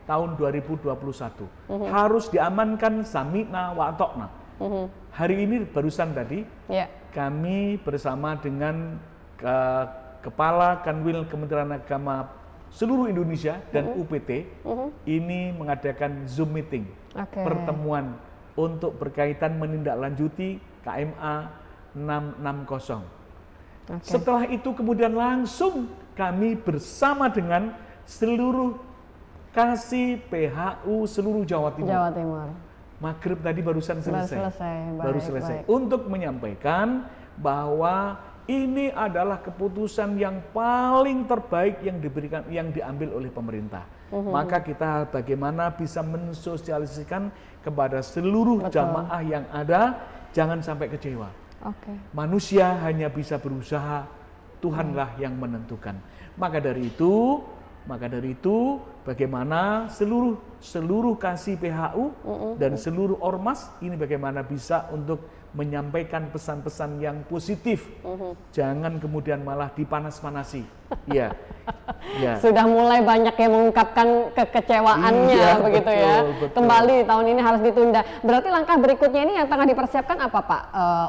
tahun 2021. Harus diamankan sami'na wa atokna. Hari ini barusan tadi kami bersama dengan Kepala Kanwil Kementerian Agama seluruh Indonesia dan UPT ini mengadakan Zoom meeting, pertemuan untuk berkaitan menindaklanjuti KMA 660. Setelah itu kemudian langsung kami bersama dengan seluruh kasih PHU seluruh Jawa Timur. Maghrib tadi barusan selesai. Baru selesai. Untuk menyampaikan bahwa ini adalah keputusan yang paling terbaik yang diambil oleh pemerintah. Maka kita bagaimana bisa mensosialisasikan kepada seluruh jamaah yang ada, jangan sampai kecewa. Manusia hanya bisa berusaha, Tuhanlah yang menentukan. Maka dari itu bagaimana seluruh kasih PHU dan seluruh ormas ini bagaimana bisa untuk menyampaikan pesan-pesan yang positif. Jangan kemudian malah dipanas-panasi. Ya. Sudah mulai banyak yang mengungkapkan kekecewaannya begitu betul. Kembali tahun ini harus ditunda. Berarti langkah berikutnya ini yang tengah dipersiapkan apa Pak?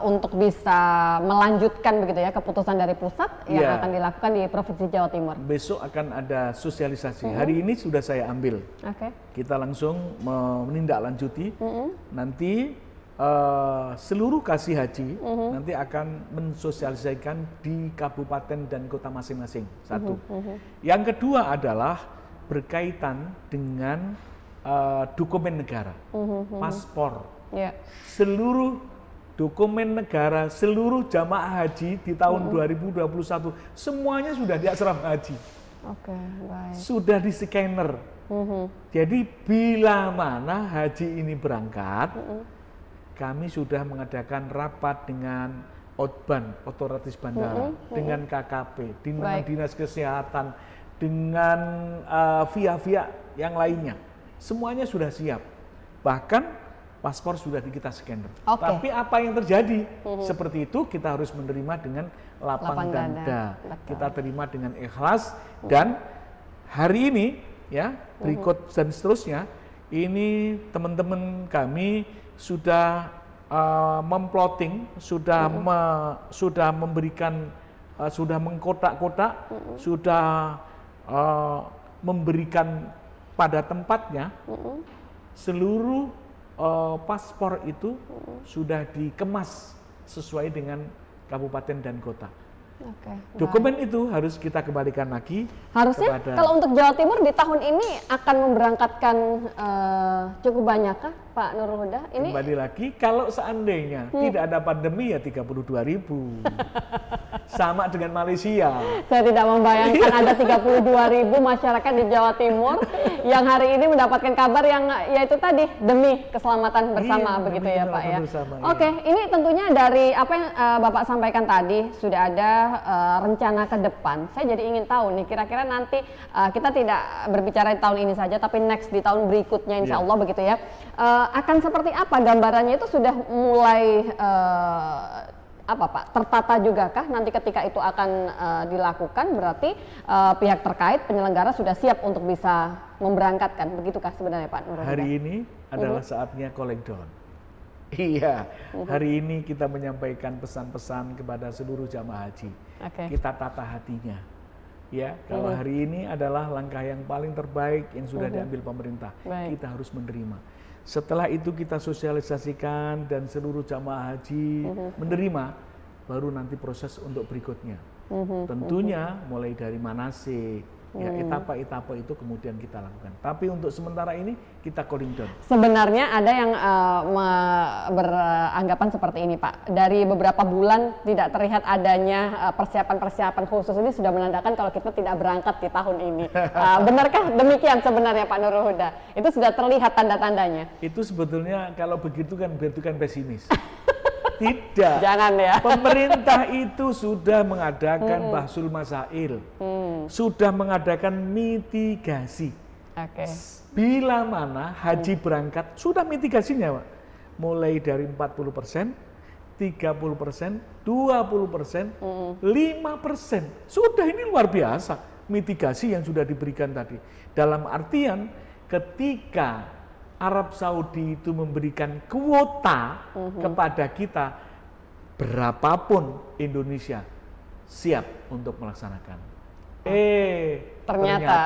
Untuk bisa melanjutkan begitu ya keputusan dari pusat yang akan dilakukan di Provinsi Jawa Timur. Besok akan ada sosialisasi. Hari ini sudah saya ambil. Kita langsung menindaklanjuti. Nanti seluruh kasih haji nanti akan mensosialisasikan di kabupaten dan kota masing-masing. Satu. Yang kedua adalah berkaitan dengan dokumen negara, paspor. Seluruh dokumen negara, seluruh jamaah haji di tahun 2021 semuanya sudah di asrama haji. Sudah di scanner. Jadi bila mana haji ini berangkat, kami sudah mengadakan rapat dengan Otban, otoritas bandara, dengan KKP, dengan Dinas Kesehatan, dengan via-via yang lainnya. Semuanya sudah siap. Bahkan paspor sudah kita scanner. Tapi apa yang terjadi? Seperti itu kita harus menerima dengan lapang dada. Kita terima dengan ikhlas dan hari ini ya, berikut dan seterusnya ini teman-teman kami sudah memploting, sudah memberikan, sudah mengkotak-kotak, sudah memberikan pada tempatnya seluruh paspor itu sudah dikemas sesuai dengan kabupaten dan kota. Dokumen itu harus kita kembalikan lagi. Harusnya kalau untuk Jawa Timur di tahun ini akan memberangkatkan cukup banyakkah Pak Nurul Huda? Ini kembali lagi kalau seandainya tidak ada pandemi ya 32.000. Sama dengan Malaysia. Saya tidak membayangkan ada 32.000 masyarakat di Jawa Timur yang hari ini mendapatkan kabar yang yaitu tadi demi keselamatan bersama begitu ya Pak ya. Ini tentunya dari apa yang Bapak sampaikan tadi sudah ada rencana ke depan. Saya jadi ingin tahu nih kira-kira nanti kita tidak berbicara di tahun ini saja tapi next di tahun berikutnya insya Allah begitu ya. Akan seperti apa gambarannya itu sudah mulai apa Pak, tertata juga kah nanti ketika itu akan dilakukan berarti pihak terkait penyelenggara sudah siap untuk bisa memberangkatkan, begitukah sebenarnya Pak Nurul? Hari ini adalah saatnya calling down. Iya, hari ini kita menyampaikan pesan-pesan kepada seluruh jamaah haji. Kita tata hatinya. Ya, kalau hari ini adalah langkah yang paling terbaik yang sudah diambil pemerintah. Kita harus menerima. Setelah itu kita sosialisasikan dan seluruh jamaah haji menerima, baru nanti proses untuk berikutnya. Tentunya mulai dari manasik, ya etapa-etapa itu kemudian kita lakukan. Tapi untuk sementara ini kita calling down. Sebenarnya ada yang beranggapan seperti ini Pak. Dari beberapa bulan tidak terlihat adanya persiapan-persiapan khusus ini sudah menandakan kalau kita tidak berangkat di tahun ini. Benarkah demikian sebenarnya Pak Nurul Huda? Itu sudah terlihat tanda-tandanya? Itu sebetulnya kalau begitu kan berarti kan pesimis. Tidak. Jangan ya. Pemerintah itu sudah mengadakan bahsul masail, sudah mengadakan mitigasi. Bila mana haji berangkat, sudah mitigasinya Pak. Mulai dari 40%, 30%, 20%, 5%. Sudah ini luar biasa. mitigasi yang sudah diberikan tadi. Dalam artian ketika Arab Saudi itu memberikan kuota kepada kita, berapapun Indonesia siap untuk melaksanakan. Ternyata.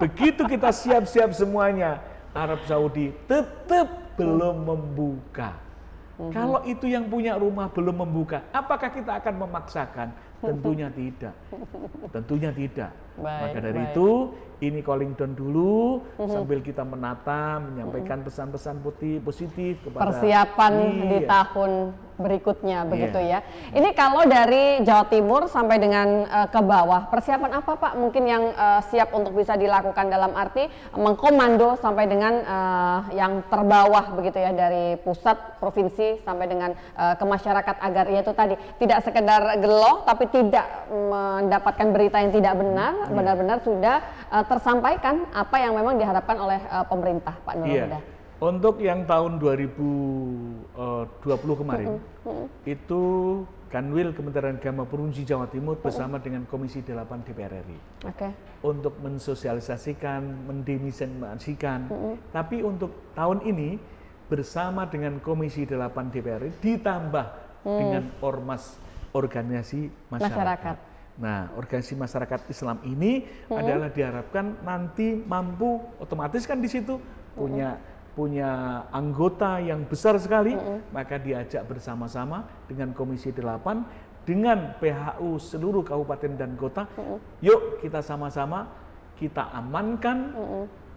Begitu kita siap-siap semuanya, Arab Saudi tetap belum membuka. Kalau itu yang punya rumah belum membuka, apakah kita akan memaksakan? Tentunya tidak. Tentunya tidak. Maka dari itu, ini calling down dulu sambil kita menata, menyampaikan pesan-pesan positif kepada persiapan di tahun berikutnya, begitu ya. Ini kalau dari Jawa Timur sampai dengan ke bawah, persiapan apa Pak mungkin yang siap untuk bisa dilakukan dalam arti mengkomando sampai dengan yang terbawah begitu ya, dari pusat, provinsi sampai dengan ke masyarakat agar itu tadi tidak sekedar gelo tapi tidak mendapatkan berita yang tidak benar, benar-benar sudah tersampaikan apa yang memang diharapkan oleh pemerintah, Pak Nurul Huda. Untuk yang tahun 2020 kemarin, itu Kanwil Kementerian Agama Provinsi Jawa Timur bersama dengan Komisi 8 DPR RI untuk mensosialisasikan, mendemisasikan. Tapi untuk tahun ini bersama dengan Komisi 8 DPR RI ditambah dengan ormas organisasi masyarakat. Nah, organisasi masyarakat Islam ini adalah diharapkan nanti mampu, otomatis kan di situ punya anggota yang besar sekali, maka diajak bersama-sama dengan Komisi 8, dengan PHU seluruh kabupaten dan kota, yuk kita sama-sama kita amankan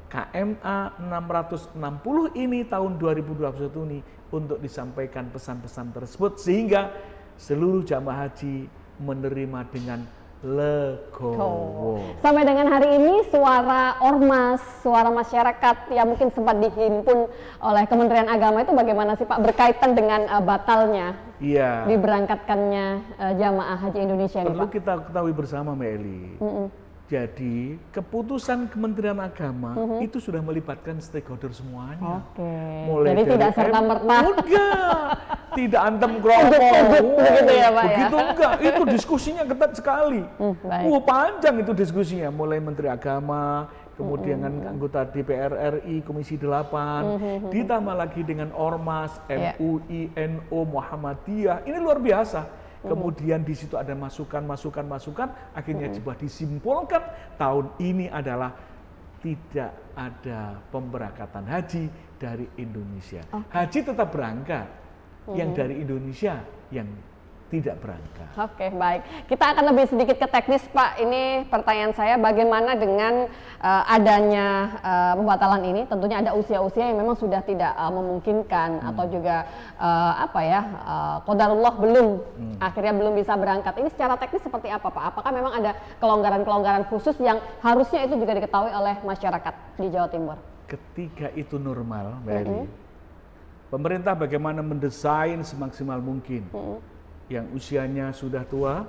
KMA 660 ini tahun 2021 ini untuk disampaikan pesan-pesan tersebut sehingga seluruh jamaah haji menerima dengan legowo. Sampai dengan hari ini suara ormas, suara masyarakat yang mungkin sempat dihimpun oleh Kementerian Agama itu bagaimana sih Pak berkaitan dengan batalnya diberangkatkannya jamaah haji Indonesia ini Pak? Perlu kita ketahui bersama Mbak Eli. Jadi keputusan Kementerian Agama itu sudah melibatkan stakeholder semuanya. Mulai jadi tidak serta-merta. Tidak antem kerokok. Begitu ya Pak begitu ya? Enggak, itu diskusinya ketat sekali. Panjang itu diskusinya, mulai Menteri Agama, kemudian anggota DPR RI, Komisi 8, ditambah lagi dengan Ormas, MUI, NU, Muhammadiyah. Ini luar biasa. Kemudian di situ ada masukan, akhirnya coba disimpulkan tahun ini adalah tidak ada pemberangkatan haji dari Indonesia. Haji tetap berangkat, yang dari Indonesia yang tidak berangkat. Baik. Kita akan lebih sedikit ke teknis Pak. Ini pertanyaan saya, bagaimana dengan adanya pembatalan ini? Tentunya ada usia-usia yang memang sudah tidak memungkinkan atau juga qadarullah akhirnya belum bisa berangkat. Ini secara teknis seperti apa Pak? Apakah memang ada kelonggaran-kelonggaran khusus yang harusnya itu juga diketahui oleh masyarakat di Jawa Timur? Ketika itu normal, Mbak Eli, pemerintah bagaimana mendesain semaksimal mungkin yang usianya sudah tua,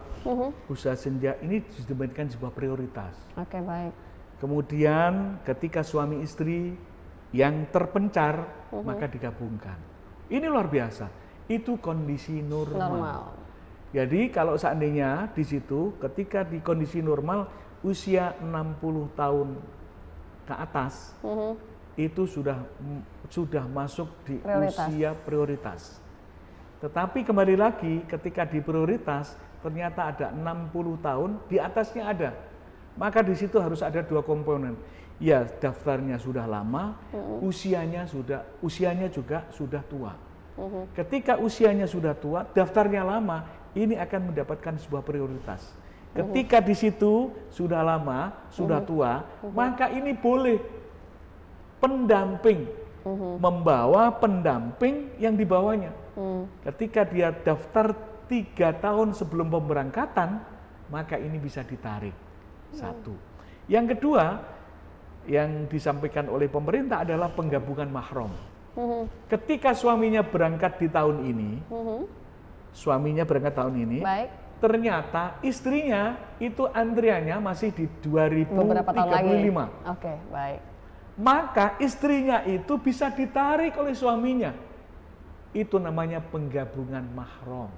usia senja ini dijadikan sebuah prioritas. Baik. Kemudian ketika suami istri yang terpencar, maka digabungkan. Ini luar biasa. Itu kondisi normal. Jadi kalau seandainya di situ, ketika di kondisi normal usia 60 tahun ke atas, itu sudah masuk di usia prioritas. Tetapi kembali lagi ketika di prioritas ternyata ada 60 tahun, di atasnya ada. Maka di situ harus ada dua komponen. Ya, daftarnya sudah lama, usianya juga sudah tua. Ketika usianya sudah tua, daftarnya lama, ini akan mendapatkan sebuah prioritas. Ketika di situ sudah lama, sudah tua, maka ini boleh pendamping, membawa pendamping yang dibawanya. Ketika dia daftar 3 tahun sebelum pemberangkatan, maka ini bisa ditarik. Satu. Yang kedua, yang disampaikan oleh pemerintah adalah penggabungan mahram. Ketika suaminya berangkat di tahun ini, ternyata istrinya itu antriannya masih di 2035. Baik. Maka istrinya itu bisa ditarik oleh suaminya. Itu namanya penggabungan mahram.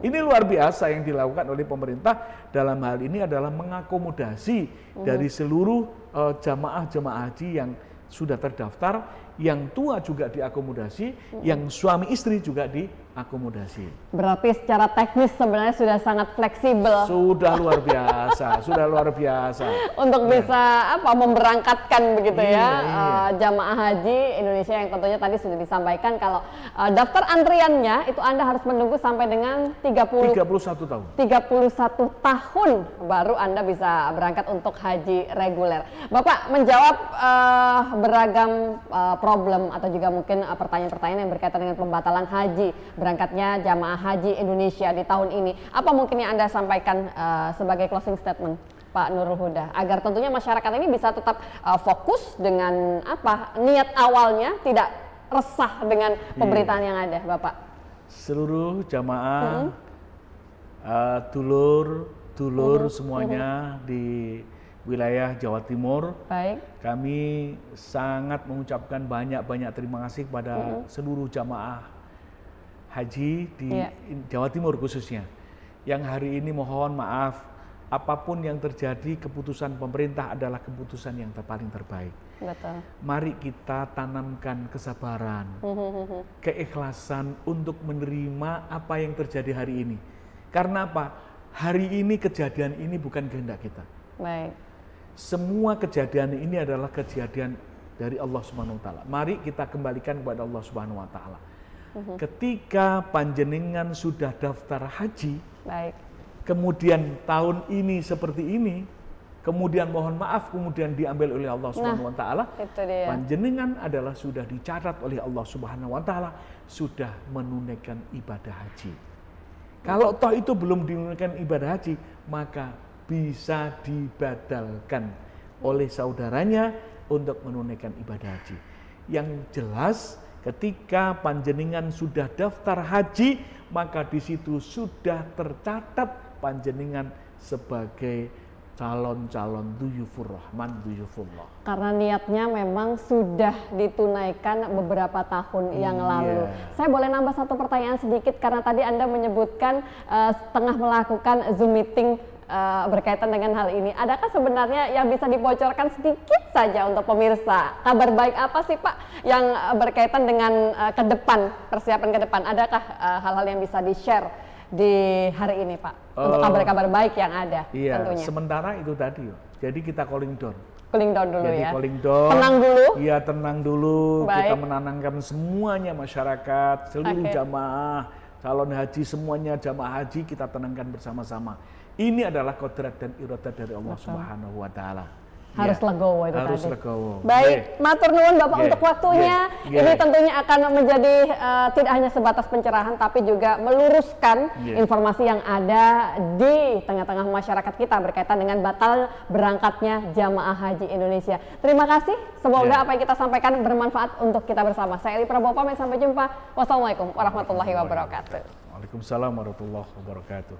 Ini luar biasa yang dilakukan oleh pemerintah dalam hal ini adalah mengakomodasi dari seluruh jamaah-jemaah haji yang sudah terdaftar, yang tua juga diakomodasi, yang suami istri juga diakomodasi. Berarti secara teknis sebenarnya sudah sangat fleksibel. Sudah luar biasa, sudah luar biasa. Untuk bisa memberangkatkan begitu jamaah haji Indonesia yang tentunya tadi sudah disampaikan kalau daftar antriannya itu Anda harus menunggu sampai dengan 31 tahun. 31 tahun baru Anda bisa berangkat untuk haji reguler. Bapak menjawab beragam problem atau juga mungkin pertanyaan-pertanyaan yang berkaitan dengan pembatalan haji, berangkatnya jamaah haji Indonesia di tahun ini. Apa mungkin yang Anda sampaikan sebagai closing statement, Pak Nurul Huda, agar tentunya masyarakat ini bisa tetap fokus dengan niat awalnya, tidak resah dengan pemberitaan yang ada, Bapak? Seluruh jamaah, dulur semuanya di wilayah Jawa Timur. Baik. Kami sangat mengucapkan banyak-banyak terima kasih kepada seluruh jamaah haji di Jawa Timur khususnya. Yang hari ini mohon maaf, apapun yang terjadi, keputusan pemerintah adalah keputusan yang paling terbaik. Betul. Mari kita tanamkan kesabaran, keikhlasan untuk menerima apa yang terjadi hari ini. Karena apa? Hari ini kejadian ini bukan kehendak kita. Baik. Semua kejadian ini adalah kejadian dari Allah Subhanahu wa taala. Mari kita kembalikan kepada Allah Subhanahu wa taala. Ketika panjenengan sudah daftar haji, baik, kemudian tahun ini seperti ini, kemudian mohon maaf kemudian diambil oleh Allah Subhanahu wa taala, panjenengan adalah sudah dicatat oleh Allah Subhanahu wa taala sudah menunaikan ibadah haji. Kalau toh itu belum menunaikan ibadah haji, maka bisa dibadalkan oleh saudaranya untuk menunaikan ibadah haji. Yang jelas ketika panjenengan sudah daftar haji, maka di situ sudah tercatat panjenengan sebagai calon-calon duyufur rahman, duyufullah. Karena niatnya memang sudah ditunaikan beberapa tahun yang lalu. Saya boleh nambah satu pertanyaan sedikit karena tadi Anda menyebutkan tengah melakukan Zoom meeting berkaitan dengan hal ini. Adakah sebenarnya yang bisa dibocorkan sedikit saja untuk pemirsa? Kabar baik apa sih Pak yang berkaitan dengan ke depan, persiapan ke depan? Adakah hal-hal yang bisa di-share di hari ini Pak? Untuk kabar-kabar baik yang ada tentunya. Sementara itu tadi, jadi kita calling down. Cooling down dulu jadi ya. Calling down. Tenang dulu. Iya, tenang dulu. Baik. Kita menenangkan semuanya masyarakat, seluruh jamaah, calon haji semuanya, jamaah haji kita tenangkan bersama-sama. Ini adalah kodrat dan iradah dari Allah Subhanahu wa taala. Harus legowo itu harus tadi. legowo. Baik, matur nuwun Bapak untuk waktunya. Ini tentunya akan menjadi tidak hanya sebatas pencerahan tapi juga meluruskan informasi yang ada di tengah-tengah masyarakat kita berkaitan dengan batal berangkatnya jamaah haji Indonesia. Terima kasih. Semoga apa yang kita sampaikan bermanfaat untuk kita bersama. Saya Eli Prabowo pamit, sampai jumpa. Wassalamualaikum warahmatullahi wabarakatuh. Waalaikumsalam warahmatullahi wabarakatuh.